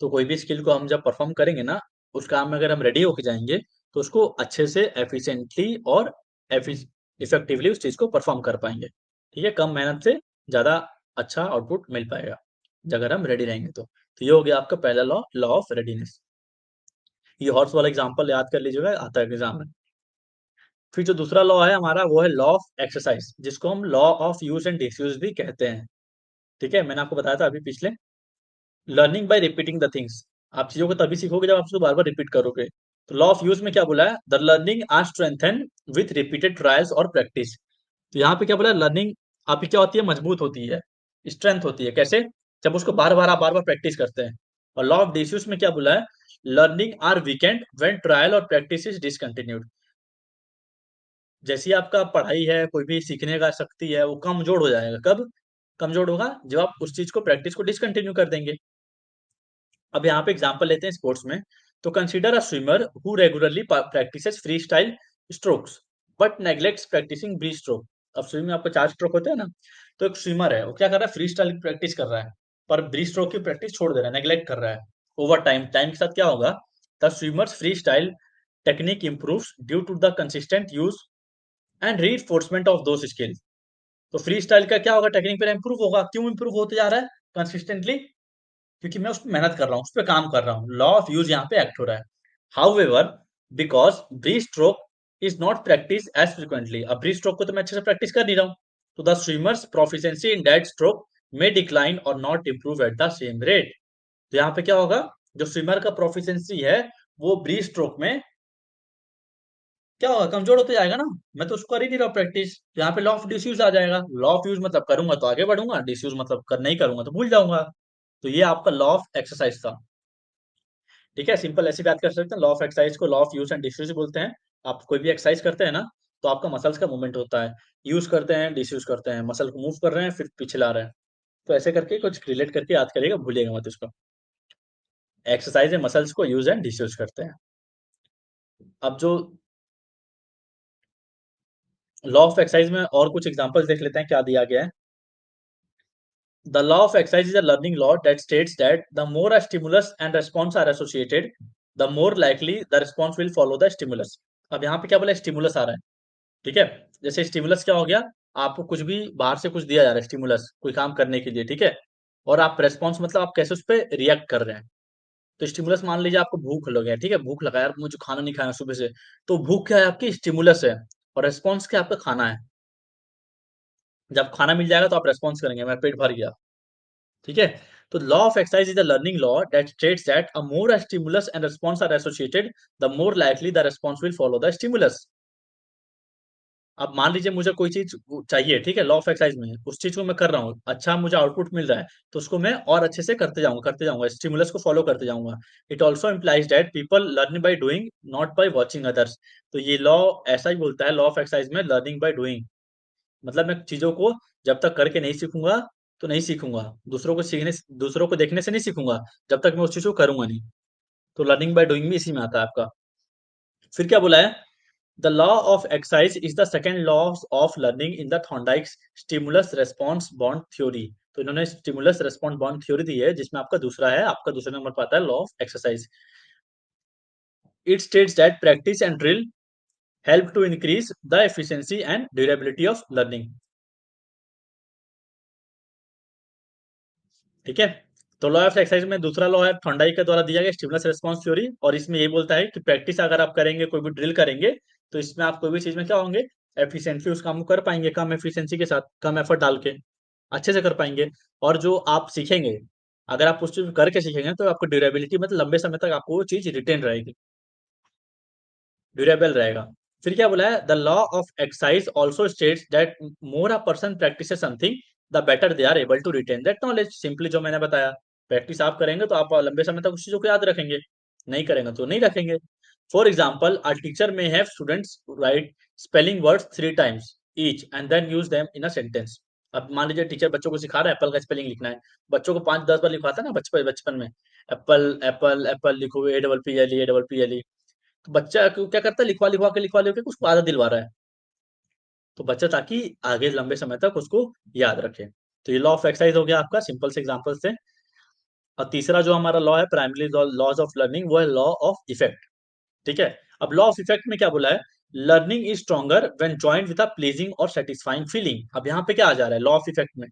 तो कोई भी स्किल को हम जब परफॉर्म करेंगे ना, उस काम में अगर हम रेडी होके जाएंगे, तो उसको अच्छे से एफिशिएंटली और इफेक्टिवली उस चीज को परफॉर्म कर पाएंगे। ठीक है, कम मेहनत से ज्यादा अच्छा आउटपुट मिल पाएगा अगर हम रेडी रहेंगे तो ये हो गया आपका पहला लॉ, लॉ ऑफ रेडीनेस। ये हॉर्स वाला एग्जांपल याद कर लीजिएगा, आता है एग्जाम में। फिर जो दूसरा लॉ है हमारा, वो है लॉ ऑफ एक्सरसाइज, जिसको हम law of use and disuse भी कहते हैं। ठीक है, मैंने आपको बताया था अभी पिछले, learning by repeating the things. आप चीजों को तभी सीखोगे जब आप उसको बार बार रिपीट करोगे। तो लॉ ऑफ यूज में क्या बोला है, the learning are strengthen with repeated trials और प्रैक्टिस। तो यहाँ पे क्या बोला, लर्निंग आपकी क्या होती है, मजबूत होती है, स्ट्रेंथ होती है, कैसे, जब उसको बार बार प्रैक्टिस करते हैं। और लॉ ऑफ डिसयूज में क्या बोला है, learning are weakened when trial और प्रैक्टिस इज डिसकंटिन्यूड। जैसी आपका पढ़ाई है, कोई भी सीखने का शक्ति है, वो कमजोर हो जाएगा। कब कमजोर होगा, जब आप उस चीज को प्रैक्टिस को डिसकंटिन्यू कर देंगे। अब यहाँ पे एग्जांपल लेते हैं स्पोर्ट्स में। तो consider a swimmer who regularly practises freestyle strokes but neglects practising breast stroke. अब स्विमिंग में आपको 4 स्ट्रोक होते हैं ना, तो एक स्विमर है, वो क्या कर रहा है, फ्री स्टाइल की प्रैक्टिस कर रहा है, पर ब्रीज स्ट्रोक की प्रैक्टिस छोड़ दे रहा है, नेग्लेक्ट कर रहा है। ओवर टाइम, टाइम के साथ क्या होगा, the swimmer's free style technique improves due to the consistent use and reinforcement of those skills. तो फ्री स्टाइल का क्या होगा, टेक्निक पे इंप्रूव होगा। क्यों इंप्रूव होते जा रहा है कंसिस्टेंटली, क्योंकि मैं उस पर मेहनत कर रहा हूँ, उस पर काम कर रहा हूँ, लॉ ऑफ यूज यहाँ पे एक्ट हो रहा है। How, because breaststroke is not practice as frequently, अब ब्रीज स्ट्रोक को तो मैं अच्छे से प्रैक्टिस कर नहीं रहा हूँ, तो the swimmer's proficiency in that stroke may decline और not improve at the same rate. तो यहाँ पे क्या होगा, जो स्विमर का प्रोफिशिएंसी है वो ब्रीज स्ट्रोक में क्या होगा, कमजोर होते जाएगा ना, मैं तो उसको कर ही नहीं रहा प्रैक्टिस। यहाँ पे लॉ ऑफ डिसयूज आ जाएगा। लॉ ऑफ यूज मतलब करूंगा तो आगे बढ़ूंगा, डिसयूज मतलब कर नहीं करूंगा तो भूल जाऊंगा। तो ये आपका लॉ ऑफ एक्सरसाइज था। ठीक है, सिंपल ऐसी बात कर सकते हैं, लॉ ऑफ एक्सरसाइज को law of use and disuse बोलते हैं। आप कोई भी एक्सरसाइज करते हैं ना, तो आपका मसल्स का मूवमेंट होता है, यूज करते हैं, डिसयूज करते हैं, मसल को मूव कर रहे हैं फिर पीछे ला रहे हैं। तो ऐसे करके कुछ रिलेट करके याद करिएगा, भूलिएगा मत इसको। एक्सरसाइज में मसल्स को यूज एंड डिसयूज करते हैं। अब जो लॉ ऑफ एक्सरसाइज में और कुछ एग्जांपल्स देख लेते हैं क्या दिया गया है। The law of exercise is a learning law that states that the more a stimulus and response are associated, the more likely the response will follow the stimulus। अब यहाँ पे क्या बोला, स्टिमुलस आ रहा है। ठीक है, जैसे स्टिमुलस क्या हो गया, आपको कुछ भी बाहर से कुछ दिया जा रहा है, स्टिमुलस कोई काम करने के लिए, ठीक है, और आप रेस्पॉन्स मतलब आप कैसे उस पर रिएक्ट कर रहे हैं। तो स्टिमुलस मान लीजिए आपको भूख लग गया, ठीक है, भूख लगा यार, मुझे खाना नहीं खाना सुबह से, तो भूख क्या है आपकी, स्टिमुलस है, और रेस्पॉन्स क्या आपका खाना है। जब खाना मिल जाएगा तो आप रेस्पॉन्स करेंगे, मैं पेट भर गया। ठीक है, तो law of exercise is the learning law that states that a more stimulus and response are associated, the more likely the response will follow the stimulus. अब मान लीजिए मुझे कोई चीज चाहिए, ठीक है, लॉ ऑफ एक्सरसाइज में उस चीज को मैं कर रहा हूँ, अच्छा मुझे आउटपुट मिल रहा है, तो उसको मैं और अच्छे से करते जाऊंगा, स्टिमुलस को फॉलो करते जाऊंगा। It also implies that people learn by doing, not by watching others. तो ये लॉ ऐसा ही बोलता है, लॉ ऑफ एक्सरसाइज में लर्निंग बाय डूइंग, मतलब मैं चीजों को जब तक करके नहीं सीखूंगा तो नहीं सीखूंगा, दूसरों को देखने से नहीं सीखूंगा, जब तक मैं उस चीज को करूंगा नहीं। तो लर्निंग बाय डूइंग भी इसी में आता है आपका। फिर क्या बोला है? The law of exercise is the second law of learning in the Thorndike's stimulus response bond theory. तो इन्होंने स्टिमुलस रेस्पॉन्स बॉन्ड थ्योरी दी है, जिसमें आपका दूसरा है, आपका दूसरे नंबर पर आता है law of exercise. It states that practice and drill help to increase the efficiency and durability of learning. ठीक है। तो लॉ ऑफ एक्सरसाइज में दूसरा लॉ है थॉर्नडाइक के द्वारा दिया गया स्टिमुलस रिस्पांस थ्योरी, और इसमें ये बोलता है कि प्रैक्टिस अगर आप करेंगे, कोई भी ड्रिल करेंगे, तो इसमें आप कोई भी चीज में क्या होंगे, एफिशिएंटली उस काम को कर पाएंगे, कम एफिशिएंसी के साथ, कम एफर्ट डाल के अच्छे से कर पाएंगे। और जो आप सीखेंगे, अगर आप उस चीज करके सीखेंगे, तो आपको ड्यूरेबिलिटी, मतलब लंबे समय तक आपको वो चीज रिटेन रहेगी, ड्यूरेबल रहेगा। फिर क्या बोला है? The law of exercise also states that more a person practice something, the better they are able to retain that knowledge. Simply जो मैंने बताया, प्रैक्टिस आप करेंगे तो आप लंबे समय तक उस चीजों को याद रखेंगे, नहीं करेंगे तो नहीं रखेंगे। For example, a teacher may have students write spelling words 3 times each and then use them in a sentence. अब मान लीजिए टीचर बच्चों को सिखा रहा है एप्पल का स्पेलिंग लिखना है, बच्चों को 5-10 बार लिखवाता है ना बचपन बचपन में, एप्पल एप्पल एप्पल लिखो, A double P L E. तो बच्चा क्या करता है, लिखवा लिखवा के उसको आदत दिलवा रहा है, तो बच्चा ताकि आगे लंबे समय तक उसको याद रखे। तो ये लॉ ऑफ एक्सरसाइज हो गया आपका, सिंपल से एग्जांपल से। और तीसरा जो हमारा लॉ है, प्राइमरी लॉज ऑफ लर्निंग, वो है लॉ ऑफ इफेक्ट। ठीक है। अब लॉ ऑफ इफेक्ट में क्या बोला है? Learning is stronger when joined with a pleasing और सेटिस्फाइंग फीलिंग। अब यहाँ पे क्या आ जा रहा है लॉ ऑफ इफेक्ट में?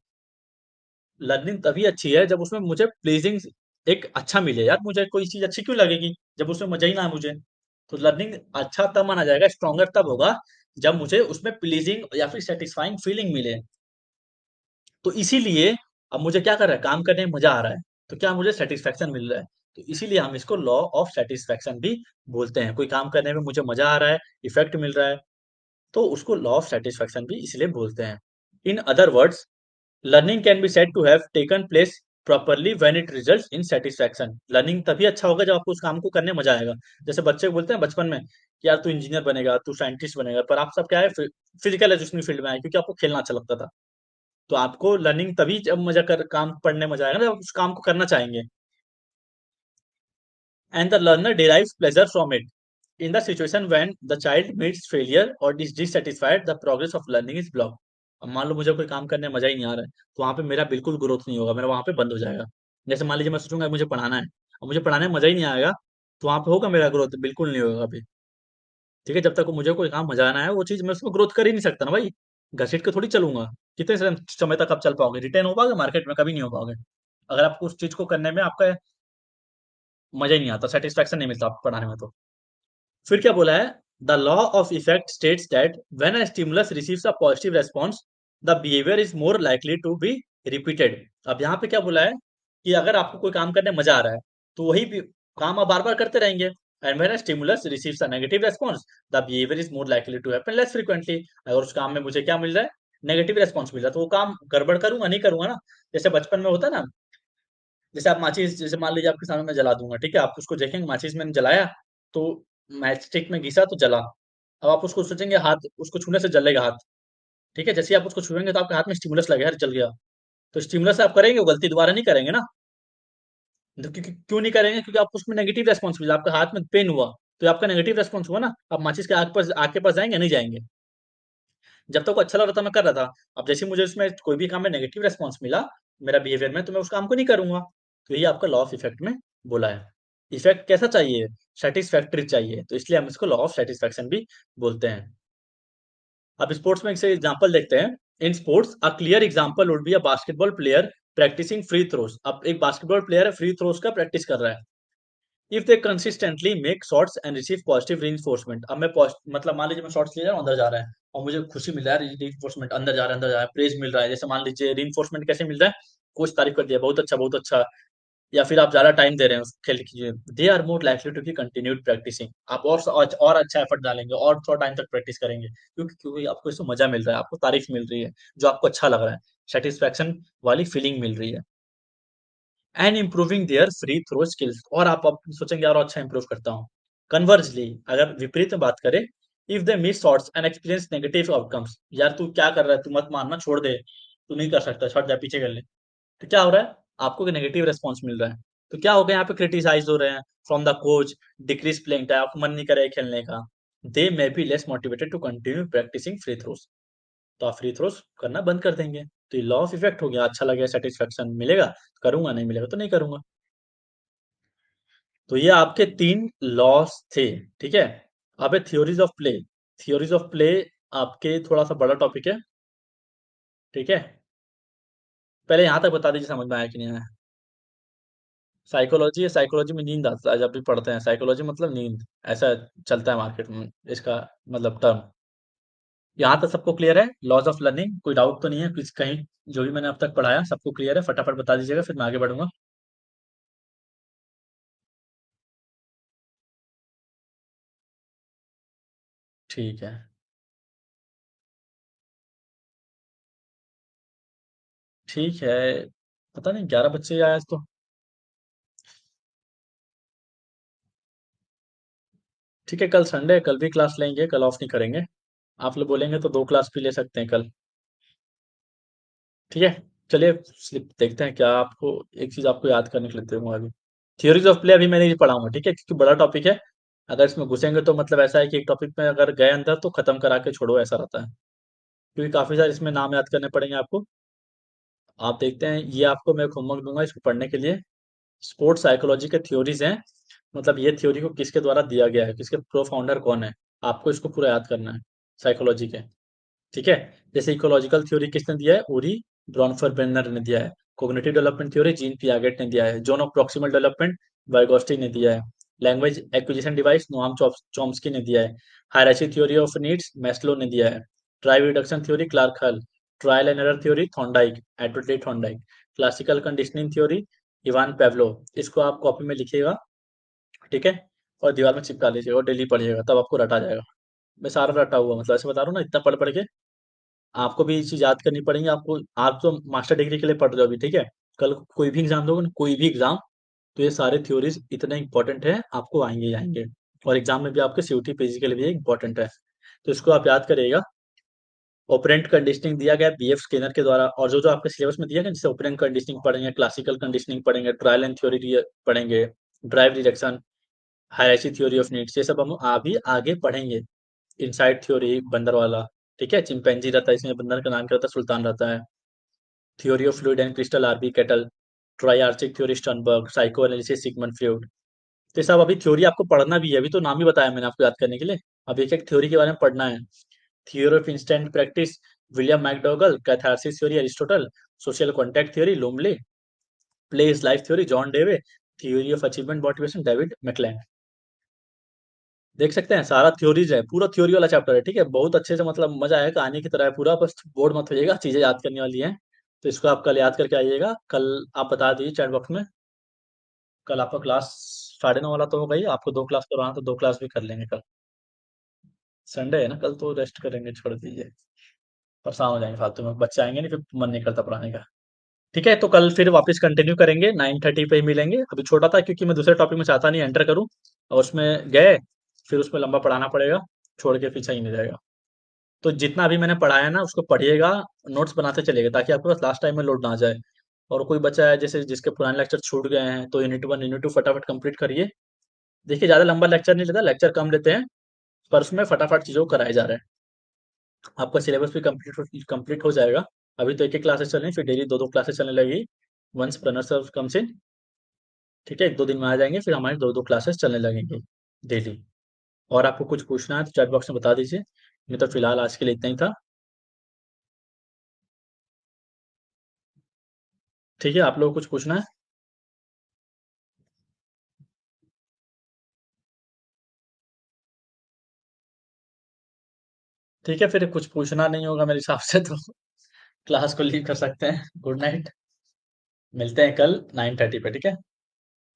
लर्निंग तभी अच्छी है जब उसमें मुझे प्लीजिंग एक अच्छा मिले, यार मुझे कोई चीज अच्छी क्यों लगेगी जब उसमें मजा ही ना आए मुझे। तो लर्निंग अच्छा तब माना जाएगा, स्ट्रॉन्गर तब होगा जब मुझे उसमें प्लीजिंग या फिर सेटिस्फाइंग फीलिंग मिले। तो इसीलिए अब मुझे क्या कर रहा है, काम करने में मजा आ रहा है, तो क्या मुझे सेटिस्फेक्शन मिल रहा है, तो इसीलिए हम इसको लॉ ऑफ सेटिस्फेक्शन भी बोलते हैं। कोई काम करने में मुझे मजा आ रहा है, इफेक्ट मिल रहा है, तो उसको लॉ ऑफ सेटिस्फेक्शन भी इसलिए बोलते हैं। In other words, learning can be said to have taken place properly when it results in satisfaction. लर्निंग तभी अच्छा होगा जब आपको उस काम को करने में मजा आएगा। जैसे बच्चे को बोलते हैं बचपन में कि यार तू इंजीनियर बनेगा, तू साइंटिस्ट बनेगा, पर आप सब क्या है, फिजिकल एजुकेशन फील्ड में आए क्योंकि आपको खेलना अच्छा लगता था। तो आपको लर्निंग तभी जब मजा कर काम पढ़ने में मजा आएगा ना, जब आप उस काम को करना चाहेंगे, and the learner derives pleasure from it. In the situation when the child meets failure और is dissatisfied, the progress of learning is block. अब मान लो मुझे कोई काम करने में मजा ही नहीं आ रहा है, तो वहां पे मेरा बिल्कुल ग्रोथ नहीं होगा, मेरा वहां पे बंद हो जाएगा। जैसे मान लीजिए मैं सोचूंगा मुझे पढ़ाना है, और मुझे पढ़ाने में मजा ही नहीं आएगा, तो वहां पे होगा मेरा ग्रोथ? बिल्कुल नहीं होगा अभी। ठीक है, जब तक मुझे कोई काम मजा आना है, वो चीज मैं उसमें ग्रोथ कर ही नहीं सकता ना भाई, घसीट के थोड़ी चलूंगा। कितने समय तक आप चल पाओगे, रिटेन हो पाओगे मार्केट में? कभी नहीं हो पाओगे, अगर आपको उस चीज को करने में आपका मजा ही नहीं आता, सेटिस्फेक्शन नहीं मिलता आपको पढ़ाने में। तो फिर क्या बोला है? The law of effect states that when a stimulus receives a positive response, the behaviour is more likely to be repeated. अब यहाँ पे क्या बोला है कि अगर आपको कोई काम करने में मजा आ रहा है, तो काम आप बार बार करते रहेंगे। And when a stimulus receives a negative response, the behaviour is more likely to happen less frequently. अगर उस काम में मुझे क्या मिल रहा है, नेगेटिव रेस्पॉन्स मिल रहा है, तो वो काम गड़बड़ करूंगा नहीं, करूंगा ना। जैसे बचपन में होता है ना, जैसे आप माचिस, जैसे मान लीजिए आपके सामने मैं जला दूंगा, ठीक है, आप उसको देखेंगे माचिस मैंने जलाया, तो मैच स्टिक में घिसा तो जला। अब आप उसको सोचेंगे हाथ, उसको छूने से जलेगा हाथ, ठीक है, जैसे ही आप उसको छुएंगे तो आपके हाथ में स्टिमुलस लगेगा, यार जल गया। तो स्टिमुलस आप करेंगे, वो गलती दोबारा नहीं करेंगे ना। तो क्योंकि क्यों नहीं करेंगे? क्योंकि आपको उसमें नेगेटिव रेस्पॉन्स मिला, आपके हाथ में पेन हुआ, तो आपका नेगेटिव रेस्पॉन्स हुआ ना। आप माचिस के आग के पास जाएंगे नहीं जाएंगे? जब तक वो अच्छा लग रहा था मैं कर रहा था, अब जैसे ही मुझे उसमें कोई भी काम में नेगेटिव रेस्पॉन्स मिला मेरा बिहेवियर में, तो मैं उस काम को नहीं करूंगा। तो ये आपका लॉ ऑफ इफेक्ट में बोला है। इफेक्ट कैसा चाहिए? सेटिस्फैक्टरी चाहिए, तो इसलिए हम इसको लॉ ऑफ सेटिस्फैक्शन भी बोलते हैं। अब स्पोर्ट्स में से एग्जांपल देखते हैं। In sports a clear example would be a basketball player practising free throws. अब एक बास्केटबॉल प्लेयर है, फ्री थ्रोस का प्रैक्टिस कर रहा है। If they consistently make shots and receive positive reinforcement. अब मतलब मान लीजिए मैं शॉट्स ले रहा हूँ, अंदर जा रहा है, और मुझे खुशी मिल रहा है, रीइंफोर्समेंट अंदर जा रहा है, अंदर जा रहा है, प्रेज मिल रहा है। जैसे मान लीजिए रीइंफोर्समेंट कैसे मिल रहा है, कोच तारीफ कर दिया, बहुत अच्छा, या फिर आप ज्यादा टाइम दे रहे हैं उस खेल की, they are more likely to be continued practising. आप और अच्छा एफर्ट डालेंगे और थोड़ा टाइम तक प्रैक्टिस करेंगे, क्योंकि आपको इसमें मजा मिल रहा है, आपको तारीफ मिल रही है, जो आपको अच्छा लग रहा है, सेटिस्फैक्शन वाली फीलिंग मिल रही है। And improving their free throw skills, और आप सोचेंगे यार अच्छा इंप्रूव करता हूँ। कन्वर्जली, अगर विपरीत में बात करें, if they miss shots and experience negative outcomes, यार तू क्या कर रहा है, तू मत मारना, छोड़ दे, तू नहीं कर सकता, छोड़ जा, पीछे कर ले। तो क्या हो रहा है, आपको नेगेटिव रेस्पॉन्स मिल रहा है। तो क्या हो गया, यहाँ पे क्रिटिसाइज हो रहे हैं from the coach, decrease playing time, आपको मन नहीं करे खेलने का। They may be less motivated to continue practising free throws, तो आप फ्री थ्रोस करना बंद कर देंगे। तो ये लॉ ऑफ इफेक्ट हो गया, अच्छा लगेगा, सेटिस्फेक्शन मिलेगा तो करूंगा, नहीं मिलेगा तो नहीं करूंगा। तो ये आपके 3 लॉस थे, ठीक है। अब है theories of play. Theories of play आपके थोड़ा सा बड़ा टॉपिक है, ठीक है। पहले यहाँ तक बता दीजिए समझ में आया कि नहीं आया। साइकोलॉजी है, साइकोलॉजी में नींद आता है जब भी पढ़ते हैं, साइकोलॉजी मतलब नींद, ऐसा चलता है मार्केट में इसका मतलब टर्म। यहाँ तक सबको क्लियर है, लॉज ऑफ लर्निंग कोई डाउट तो नहीं है कुछ कहीं, जो भी मैंने अब तक पढ़ाया सबको क्लियर है, फटाफट बता दीजिएगा फिर मैं आगे बढ़ूंगा। ठीक है। ठीक है, पता नहीं 11 बच्चे आए आज तो। ठीक है, कल संडे है, कल भी क्लास लेंगे, कल ऑफ नहीं करेंगे। आप लोग बोलेंगे तो 2 क्लास भी ले सकते हैं कल। ठीक है, चलिए स्लिप देखते हैं क्या आपको, एक चीज आपको याद करने के लिए दूंगा अभी। थियोरीज ऑफ प्ले अभी मैं नहीं पढ़ाऊंगा, ठीक है, क्योंकि बड़ा टॉपिक है। अगर इसमें घुसेंगे तो मतलब ऐसा है कि एक टॉपिक में अगर गए अंदर तो खत्म करा के छोड़ो, ऐसा रहता है, क्योंकि काफी सारे इसमें नाम याद करने पड़ेंगे आपको। आप देखते हैं, ये आपको मैं होमवर्क दूंगा इसको पढ़ने के लिए। स्पोर्ट्स साइकोलॉजी के थ्योरीज हैं, मतलब ये थ्योरी को किसके द्वारा दिया गया है, किसके प्रो फाउंडर कौन है, आपको इसको पूरा याद करना है साइकोलॉजी के। ठीक है, जैसे इकोलॉजिकल थ्योरी किसने दिया है, उरी ब्रॉनफर बेनर ने दिया है। Cognitive development theory Jean Piaget ने दिया है। Zone of proximal development Vygotsky ने दिया है। Language acquisition device Noam Chomsky ने दिया है। Hierarchy theory of needs Maslow ने दिया है। Drive reduction theory Clark Hull. Trial and error theory Thorndike, Edward Thorndike. Classical conditioning theory Ivan Pavlov. इसको आप कॉपी में लिखिएगा, ठीक है, और दीवार में चिपका लीजिएगा और डेली पढ़िएगा, तब आपको रटा जाएगा। मैं सारा रटा हुआ, मतलब ऐसे बता रहा हूँ ना, इतना पढ़ पढ़ के आपको भी ये चीज याद करनी पड़ेगी आपको। आप तो मास्टर डिग्री के लिए पढ़ रहे हो अभी, ठीक है, कल कोई भी एग्जाम दोगे ना, कोई भी एग्जाम, तो ये सारे थ्योरीज इतने इंपॉर्टेंट है, आपको आएंगे ही आएंगे। और एग्जाम में भी आपके सीयूटी पीजी के लिए भी इंपॉर्टेंट है, तो इसको आप याद करिएगा। ओपरेंट कंडीशनिंग दिया गया बीएफ स्किनर के द्वारा, और जो जो आपके सिलेबस में दिया गया, जैसे ओपरेंट कंडीशनिंग पढ़ेंगे, क्लासिकल कंडीशनिंग पढ़ेंगे, ट्रायल एंड थ्योरी पढ़ेंगे, drive reduction, hierarchy theory of needs, ये सब हम अभी आगे पढ़ेंगे। इनसाइड थ्योरी बंदर वाला, ठीक है, चिंपैंजी रहता है इसमें, बंदर का नाम क्या रहता है, सुल्तान रहता है। Theory of fluid and crystal RB Cattell. Triarchic theory Sternberg, psycho analysis Sigmund Freud. तो ये सब अभी थ्योरी आपको पढ़ना भी है, अभी तो नाम ही बताया मैंने आपको याद करने के लिए। अब एक एक थ्योरी के बारे में पढ़ना है। Theory of instant practice William McDougall. Catharsis theory Aristotle. Social contact theory लोमले। Play is life theory John Dewey. Theory of achievement motivation David McClelland. देख सकते हैं सारा थ्योरीज है, पूरा थ्योरी वाला चैप्टर है, ठीक है, बहुत अच्छे से, मतलब मजा आया, कहानी की तरह है पूरा, बस बोर्ड मत होइएगा, चीजें याद करने वाली हैं। तो इसको आप कल याद करके आइएगा, कल आप बता दीजिए चैट बॉक्स में। कल आपका क्लास 9:30 वाला तो हो गई, आपको 2 क्लास करवाना तो 2 क्लास भी कर लेंगे कल। संडे है ना, कल तो रेस्ट करेंगे, छोड़ दीजिए, परेशान हो जाएंगे फालतू में, बच्चे आएंगे नहीं, फिर मन नहीं करता पढ़ाने का। ठीक है, तो कल फिर वापस कंटिन्यू करेंगे, 9:30 पे ही मिलेंगे। अभी छोटा था क्योंकि मैं दूसरे टॉपिक में चाहता नहीं एंटर करूँ, और उसमें गए फिर उसमें लंबा पढ़ाना पड़ेगा, छोड़ के पीछे ही नहीं जाएगा। तो जितना भी मैंने पढ़ाया ना उसको पढ़िएगा, नोट्स बनाते चलिएगा, ताकि आपके पास लास्ट टाइम में लोड ना आ जाए। और कोई बच्चा है जैसे जिसके पुराने लेक्चर छूट गए हैं, तो यूनिट 1 यूनिट 2 फटाफट कंप्लीट करिए। देखिए ज्यादा लंबा लेक्चर नहीं लेता, लेक्चर कम लेते हैं, पर उसमें फटाफट चीजों को कराए जा रहे हैं। आपका सिलेबस भी कंप्लीट हो जाएगा। अभी तो एक एक क्लासेस चल रही हैं, फिर डेली 2-2 क्लासेस चलने लगेगी, वंस प्रणर सर कम्स इन। ठीक है, 1-2 दिन में आ जाएंगे, फिर हमारी 2-2 क्लासेस चलने लगेंगी डेली। और आपको कुछ पूछना है तो चैट बॉक्स में बता दीजिए, नहीं तो फिलहाल आज के लिए इतना ही था। ठीक है, आप लोगों को कुछ पूछना है। ठीक है, फिर कुछ पूछना नहीं होगा मेरे हिसाब से तो क्लास को लीव कर सकते हैं। Good night. मिलते हैं कल 9:30 पे, ठीक है।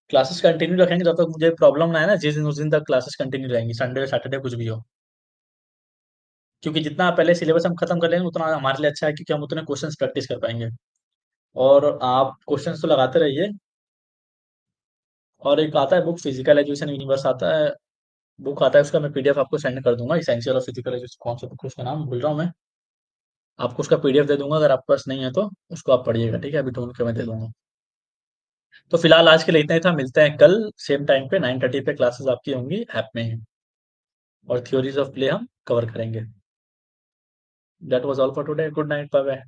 क्लासेस कंटिन्यू रखेंगे जब तक मुझे प्रॉब्लम ना है ना, जिस दिन उस दिन तक क्लासेस कंटिन्यू रहेंगी, संडे सैटरडे कुछ भी हो। क्योंकि जितना पहले सिलेबस हम खत्म कर लेंगे उतना हमारे लिए अच्छा है, क्योंकि हम उतने क्वेश्चंस प्रैक्टिस कर पाएंगे। और आप क्वेश्चंस तो लगाते रहिए। और एक आता है बुक, फिजिकल एजुकेशन यूनिवर्स आता है, बुक आता है उसका, मैं पीडीएफ आपको सेंड कर दूंगा। इसेंशियल ऑफ फिजिकल एजुकेशन, कौन सा बुक है उसका नाम भूल रहा हूँ मैं। आपको उसका पीडीएफ दे दूंगा, अगर आपके पास नहीं है तो उसको आप पढ़िएगा, ठीक है, अभी ढूंढ के मैं दे दूंगा। तो फिलहाल आज के लिए इतना ही था, मिलते हैं कल सेम टाइम पे 9:30 पे, क्लासेस आपकी होंगी ऐप में ही। और थ्योरीज ऑफ प्ले हम कवर करेंगे। That was all for today, good night, bye bye.